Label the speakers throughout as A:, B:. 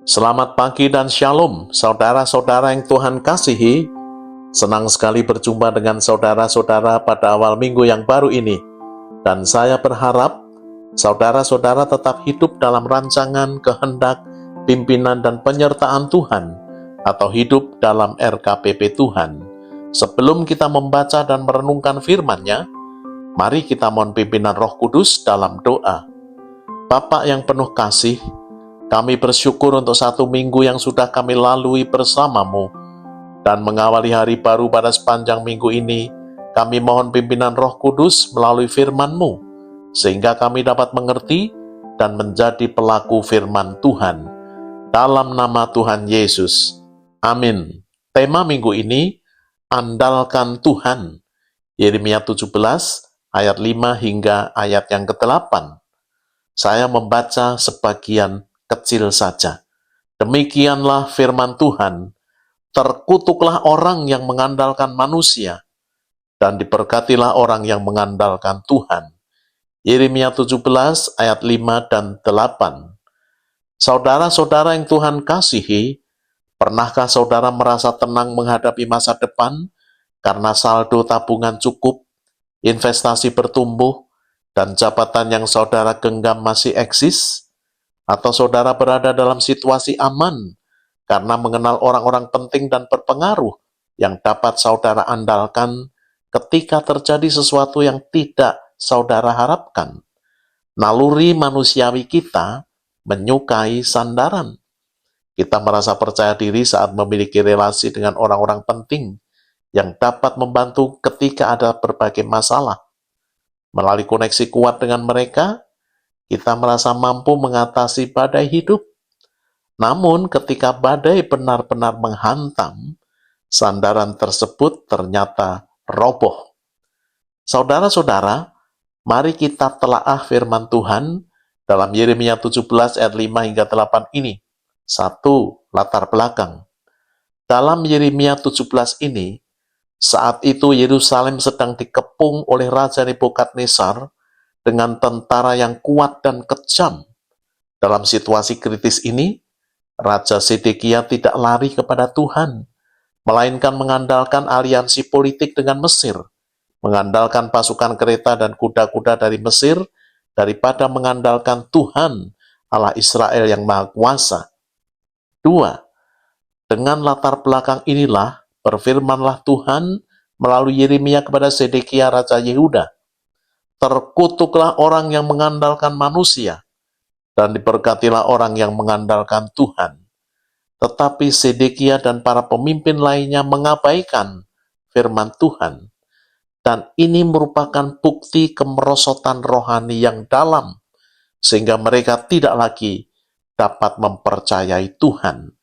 A: Selamat pagi dan shalom, saudara-saudara yang Tuhan kasihi. Senang sekali berjumpa dengan saudara-saudara pada awal minggu yang baru ini. Dan saya berharap saudara-saudara tetap hidup dalam rancangan, kehendak, pimpinan, dan penyertaan Tuhan, atau hidup dalam RKPP Tuhan. Sebelum kita membaca dan merenungkan firman-Nya, mari kita mohon pimpinan Roh Kudus dalam doa. Bapa yang penuh kasih, kami bersyukur untuk satu minggu yang sudah kami lalui bersama-Mu. Dan mengawali hari baru pada sepanjang minggu ini, kami mohon pimpinan Roh Kudus melalui firman-Mu, sehingga kami dapat mengerti dan menjadi pelaku firman Tuhan. Dalam nama Tuhan Yesus. Amin. Tema minggu ini, andalkan Tuhan. Yeremia 17, ayat 5 hingga ayat yang ke-8. Saya membaca sebagian kecil saja. Demikianlah firman Tuhan, terkutuklah orang yang mengandalkan manusia, dan diberkatilah orang yang mengandalkan Tuhan. Yeremia 17 ayat 5 dan 8. Saudara-saudara yang Tuhan kasihi, pernahkah saudara merasa tenang menghadapi masa depan karena saldo tabungan cukup, investasi bertumbuh, dan jabatan yang saudara genggam masih eksis? Atau saudara berada dalam situasi aman karena mengenal orang-orang penting dan berpengaruh yang dapat saudara andalkan ketika terjadi sesuatu yang tidak saudara harapkan? Naluri manusiawi kita menyukai sandaran. Kita merasa percaya diri saat memiliki relasi dengan orang-orang penting yang dapat membantu ketika ada berbagai masalah. Melalui koneksi kuat dengan mereka, kita merasa mampu mengatasi badai hidup. Namun ketika badai benar-benar menghantam, sandaran tersebut ternyata roboh. Saudara-saudara, mari kita telaah firman Tuhan dalam Yeremia 17 ayat 5 hingga 8 ini. 1. Latar belakang. Dalam Yeremia 17 ini, saat itu Yerusalem sedang dikepung oleh Raja Nebukadnezar dengan tentara yang kuat dan kejam. Dalam situasi kritis ini, Raja Zedekia tidak lari kepada Tuhan, melainkan mengandalkan aliansi politik dengan Mesir, mengandalkan pasukan kereta dan kuda-kuda dari Mesir, daripada mengandalkan Tuhan, Allah Israel yang Maha Kuasa. 2. Dengan latar belakang inilah, berfirmanlah Tuhan melalui Yeremia kepada Zedekia Raja Yehuda, terkutuklah orang yang mengandalkan manusia, dan diberkatilah orang yang mengandalkan Tuhan. Tetapi Zedekia dan para pemimpin lainnya mengabaikan firman Tuhan. Dan ini merupakan bukti kemerosotan rohani yang dalam, sehingga mereka tidak lagi dapat mempercayai Tuhan.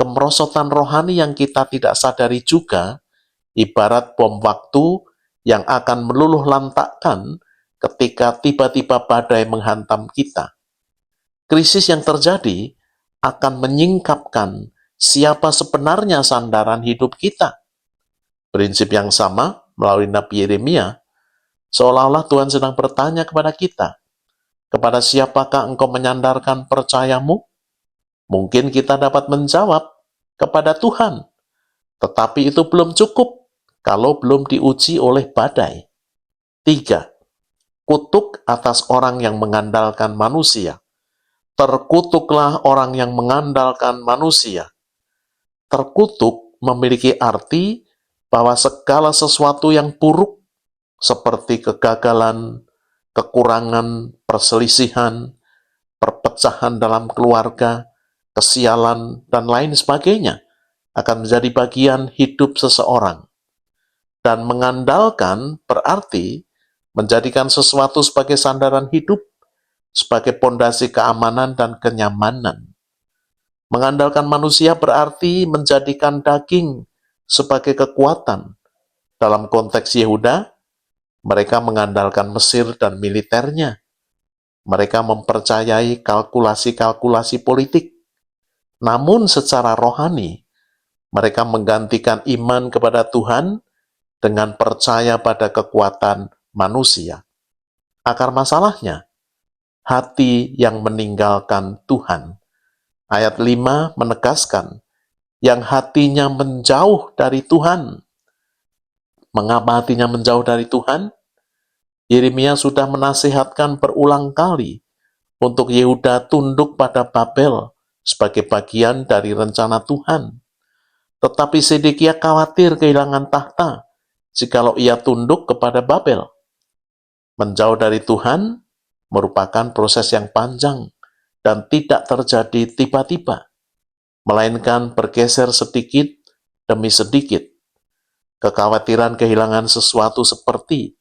A: Kemerosotan rohani yang kita tidak sadari juga, ibarat bom waktu yang akan meluluh lantakkan ketika tiba-tiba badai menghantam kita. Krisis yang terjadi akan menyingkapkan siapa sebenarnya sandaran hidup kita. Prinsip yang sama melalui Nabi Yeremia, seolah-olah Tuhan sedang bertanya kepada kita, kepada siapakah engkau menyandarkan percayamu? Mungkin kita dapat menjawab, kepada Tuhan. Tetapi itu belum cukup kalau belum diuji oleh badai. 3. Kutuk atas orang yang mengandalkan manusia. Terkutuklah orang yang mengandalkan manusia. Terkutuk memiliki arti bahwa segala sesuatu yang buruk, seperti kegagalan, kekurangan, perselisihan, perpecahan dalam keluarga, kesialan, dan lain sebagainya, akan menjadi bagian hidup seseorang. Dan mengandalkan berarti menjadikan sesuatu sebagai sandaran hidup, sebagai pondasi keamanan dan kenyamanan. Mengandalkan manusia berarti menjadikan daging sebagai kekuatan. Dalam konteks Yehuda, mereka mengandalkan Mesir dan militernya. Mereka mempercayai kalkulasi-kalkulasi politik. Namun secara rohani, mereka menggantikan iman kepada Tuhan dengan percaya pada kekuatan manusia. Akar masalahnya, hati yang meninggalkan Tuhan. Ayat 5 menegaskan, yang hatinya menjauh dari Tuhan. Mengapa hatinya menjauh dari Tuhan? Yeremia sudah menasihatkan berulang kali untuk Yehuda tunduk pada Babel sebagai bagian dari rencana Tuhan. Tetapi Sedekia khawatir kehilangan tahta jikalau ia tunduk kepada Babel. Menjauh dari Tuhan merupakan proses yang panjang dan tidak terjadi tiba-tiba, melainkan bergeser sedikit demi sedikit. Kekhawatiran kehilangan sesuatu seperti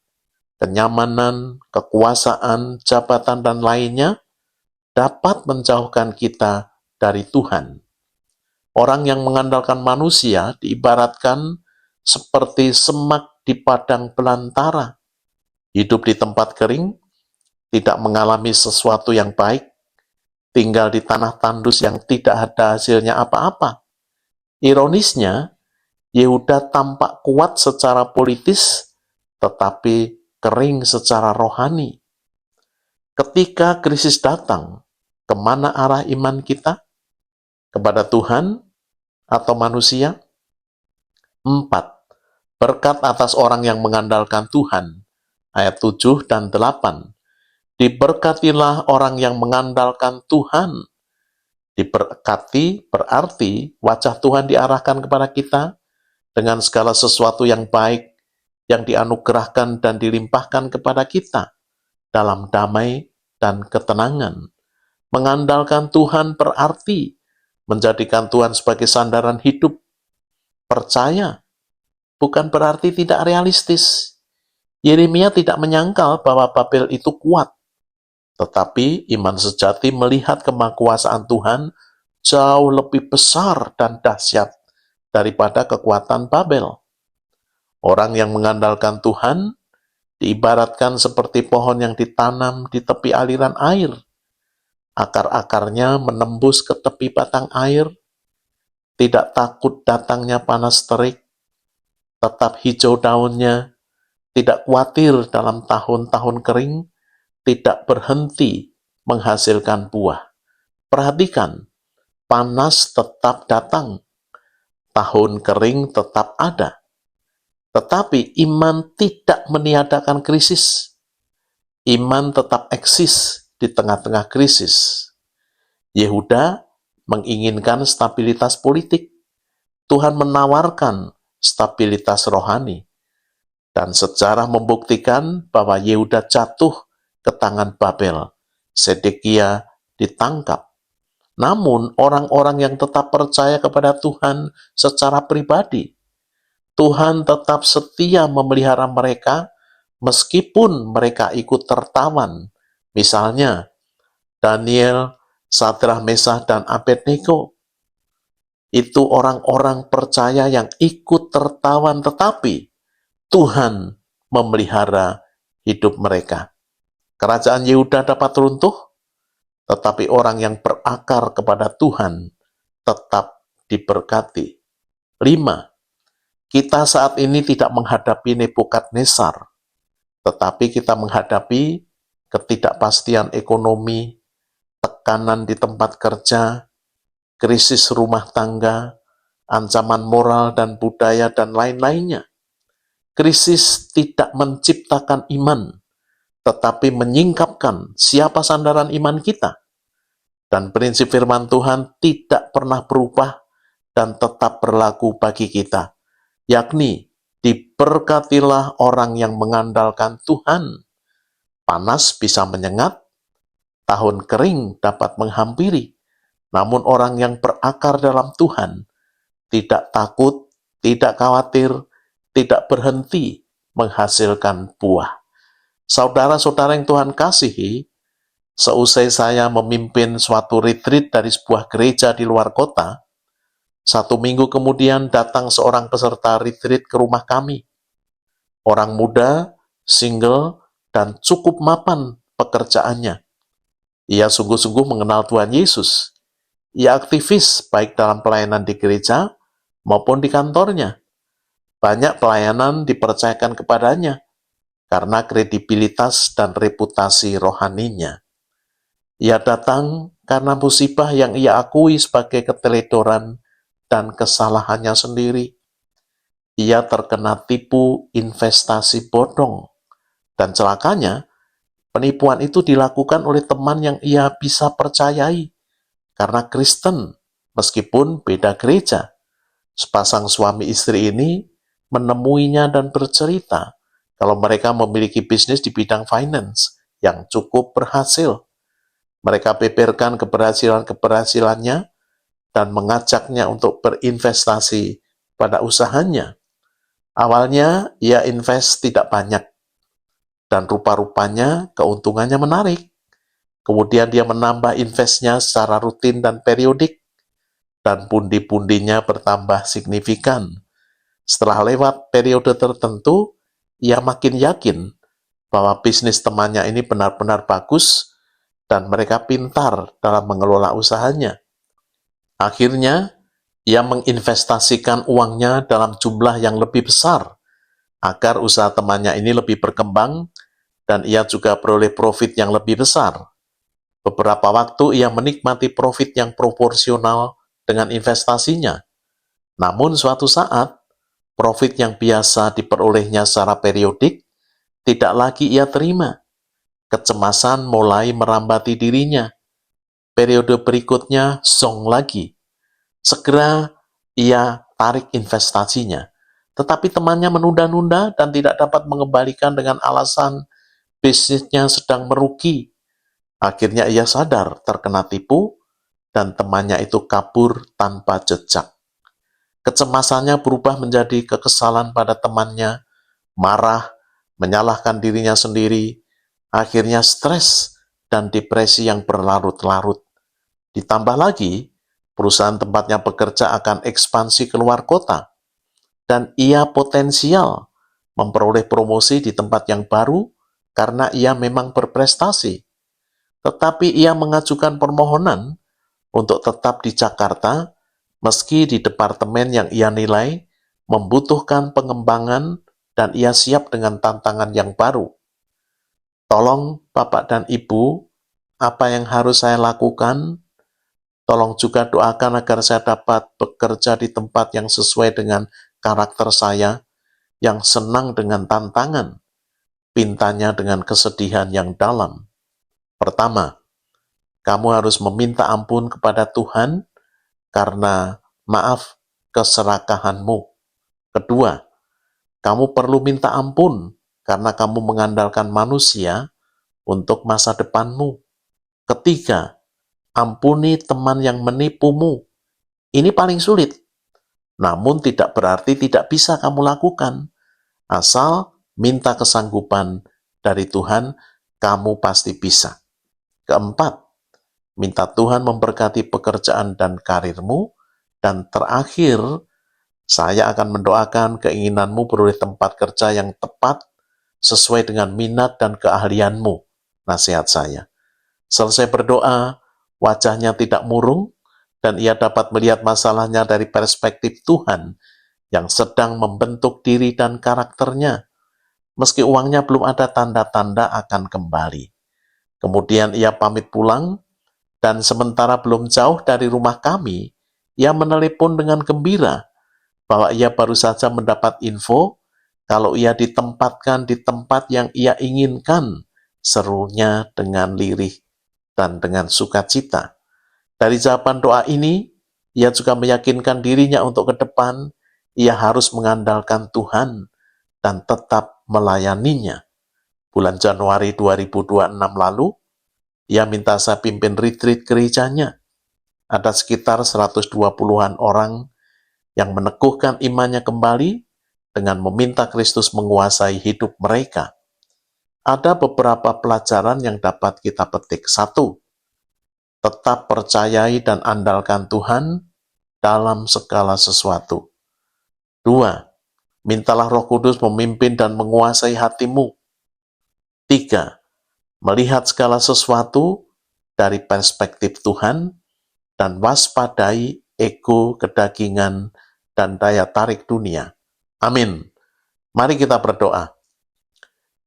A: kenyamanan, kekuasaan, jabatan, dan lainnya dapat menjauhkan kita dari Tuhan. Orang yang mengandalkan manusia diibaratkan seperti semak di padang belantara. Hidup di tempat kering, tidak mengalami sesuatu yang baik, tinggal di tanah tandus yang tidak ada hasilnya apa-apa. Ironisnya, Yehuda tampak kuat secara politis, tetapi kering secara rohani. Ketika krisis datang, kemana arah iman kita? Kepada Tuhan atau manusia? 4. Berkat atas orang yang mengandalkan Tuhan. Ayat 7 dan 8. Diberkatilah orang yang mengandalkan Tuhan. Diberkati berarti wajah Tuhan diarahkan kepada kita dengan segala sesuatu yang baik yang dianugerahkan dan dilimpahkan kepada kita dalam damai dan ketenangan. Mengandalkan Tuhan berarti menjadikan Tuhan sebagai sandaran hidup. Percaya bukan berarti tidak realistis. Yeremia tidak menyangkal bahwa Babel itu kuat, tetapi iman sejati melihat kemahakuasaan Tuhan jauh lebih besar dan dahsyat daripada kekuatan Babel. Orang yang mengandalkan Tuhan diibaratkan seperti pohon yang ditanam di tepi aliran air. Akar-akarnya menembus ke tepi batang air, tidak takut datangnya panas terik, tetap hijau daunnya, tidak khawatir dalam tahun-tahun kering, tidak berhenti menghasilkan buah. Perhatikan, panas tetap datang, tahun kering tetap ada. Tetapi iman tidak meniadakan krisis. Iman tetap eksis di tengah-tengah krisis. Yehuda menginginkan stabilitas politik. Tuhan menawarkan stabilitas rohani. Dan sejarah membuktikan bahwa Yehuda jatuh ke tangan Babel. Sedekia ditangkap. Namun orang-orang yang tetap percaya kepada Tuhan secara pribadi, Tuhan tetap setia memelihara mereka meskipun mereka ikut tertawan. Misalnya, Daniel, Sadrah, Mesah, dan Abednego. Itu orang-orang percaya yang ikut tertawan, tetapi Tuhan memelihara hidup mereka. Kerajaan Yehuda dapat runtuh, tetapi orang yang berakar kepada Tuhan tetap diberkati. 5. Kita saat ini tidak menghadapi Nebukadnezar, tetapi kita menghadapi ketidakpastian ekonomi, tekanan di tempat kerja, krisis rumah tangga, ancaman moral dan budaya, dan lain-lainnya. Krisis tidak menciptakan iman, tetapi menyingkapkan siapa sandaran iman kita. Dan prinsip firman Tuhan tidak pernah berubah dan tetap berlaku bagi kita, yakni diberkatilah orang yang mengandalkan Tuhan. Panas bisa menyengat, tahun kering dapat menghampiri, namun orang yang berakar dalam Tuhan tidak takut, tidak khawatir, tidak berhenti menghasilkan buah. Saudara-saudara yang Tuhan kasihi, seusai saya memimpin suatu retreat dari sebuah gereja di luar kota, 1 minggu kemudian datang seorang peserta retreat ke rumah kami. Orang muda, single, dan cukup mapan pekerjaannya. Ia sungguh-sungguh mengenal Tuhan Yesus. Ia aktivis baik dalam pelayanan di gereja maupun di kantornya. Banyak pelayanan dipercayakan kepadanya karena kredibilitas dan reputasi rohaninya. Ia datang karena musibah yang ia akui sebagai keteledoran dan kesalahannya sendiri. Ia terkena tipu investasi bodong, dan celakanya penipuan itu dilakukan oleh teman yang ia bisa percayai karena Kristen, meskipun beda gereja. Sepasang suami istri ini menemuinya dan bercerita kalau mereka memiliki bisnis di bidang finance yang cukup berhasil. Mereka beberkan keberhasilan-keberhasilannya dan mengajaknya untuk berinvestasi pada usahanya. Awalnya ia invest tidak banyak, dan rupa-rupanya keuntungannya menarik. Kemudian dia menambah investnya secara rutin dan periodik, dan pundi-pundinya bertambah signifikan. Setelah lewat periode tertentu, ia makin yakin bahwa bisnis temannya ini benar-benar bagus dan mereka pintar dalam mengelola usahanya. Akhirnya, ia menginvestasikan uangnya dalam jumlah yang lebih besar agar usaha temannya ini lebih berkembang dan ia juga beroleh profit yang lebih besar. Beberapa waktu ia menikmati profit yang proporsional dengan investasinya. Namun suatu saat, profit yang biasa diperolehnya secara periodik tidak lagi ia terima. Kecemasan mulai merambati dirinya. Periode berikutnya song lagi. Segera ia tarik investasinya. Tetapi temannya menunda-nunda dan tidak dapat mengembalikan dengan alasan bisnisnya sedang merugi. Akhirnya ia sadar terkena tipu dan temannya itu kabur tanpa jejak. Kecemasannya berubah menjadi kekesalan pada temannya, marah, menyalahkan dirinya sendiri, akhirnya stres dan depresi yang berlarut-larut. Ditambah lagi, perusahaan tempatnya bekerja akan ekspansi keluar kota, dan ia potensial memperoleh promosi di tempat yang baru karena ia memang berprestasi. Tetapi ia mengajukan permohonan untuk tetap di Jakarta meski di departemen yang ia nilai membutuhkan pengembangan dan ia siap dengan tantangan yang baru. Tolong Bapak dan Ibu, apa yang harus saya lakukan? Tolong juga doakan agar saya dapat bekerja di tempat yang sesuai dengan karakter saya, yang senang dengan tantangan, pintanya dengan kesedihan yang dalam. Pertama, kamu harus meminta ampun kepada Tuhan karena maaf keserakahanmu. Kedua, kamu perlu minta ampun karena kamu mengandalkan manusia untuk masa depanmu. Ketiga, ampuni teman yang menipumu. Ini paling sulit, namun tidak berarti tidak bisa kamu lakukan. Asal minta kesanggupan dari Tuhan, kamu pasti bisa. Keempat, minta Tuhan memberkati pekerjaan dan karirmu. Dan terakhir, saya akan mendoakan keinginanmu beroleh tempat kerja yang tepat sesuai dengan minat dan keahlianmu. Nasihat saya. Selesai berdoa, wajahnya tidak murung, dan ia dapat melihat masalahnya dari perspektif Tuhan yang sedang membentuk diri dan karakternya. Meski uangnya belum ada tanda-tanda akan kembali. Kemudian ia pamit pulang, dan sementara belum jauh dari rumah kami, ia menelepon dengan gembira bahwa ia baru saja mendapat info kalau ia ditempatkan di tempat yang ia inginkan, serunya dengan lirih dan dengan sukacita. Dari jawaban doa ini, ia juga meyakinkan dirinya untuk ke depan, ia harus mengandalkan Tuhan dan tetap melayaninya. Bulan Januari 2026 lalu, ia minta saya pimpin retreat gerejanya. Ada sekitar 120-an orang yang meneguhkan imannya kembali dengan meminta Kristus menguasai hidup mereka. Ada beberapa pelajaran yang dapat kita petik. 1. Tetap percayai dan andalkan Tuhan dalam segala sesuatu. 2. Mintalah Roh Kudus memimpin dan menguasai hatimu. 3. Melihat segala sesuatu dari perspektif Tuhan dan waspadai ego, kedagingan, dan daya tarik dunia. Amin. Mari kita berdoa.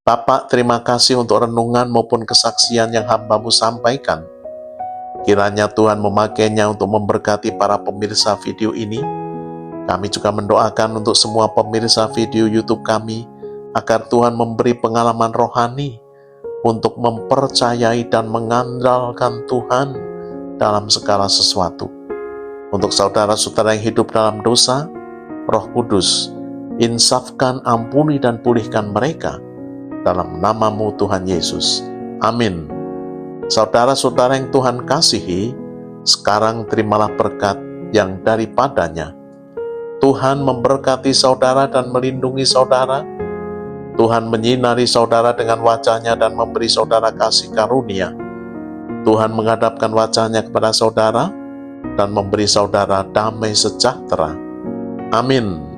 A: Bapak, terima kasih untuk renungan maupun kesaksian yang hamba-Mu sampaikan. Kiranya Tuhan memakainya untuk memberkati para pemirsa video ini. Kami juga mendoakan untuk semua pemirsa video YouTube kami, agar Tuhan memberi pengalaman rohani untuk mempercayai dan mengandalkan Tuhan dalam segala sesuatu. Untuk saudara-saudara yang hidup dalam dosa, Roh Kudus, insafkan, ampuni, dan pulihkan mereka dalam nama-Mu Tuhan Yesus. Amin. Saudara-saudara yang Tuhan kasihi, sekarang terimalah berkat yang daripadanya. Tuhan memberkati saudara dan melindungi saudara. Tuhan menyinari saudara dengan wajah-Nya dan memberi saudara kasih karunia. Tuhan menghadapkan wajah-Nya kepada saudara dan memberi saudara damai sejahtera. Amin.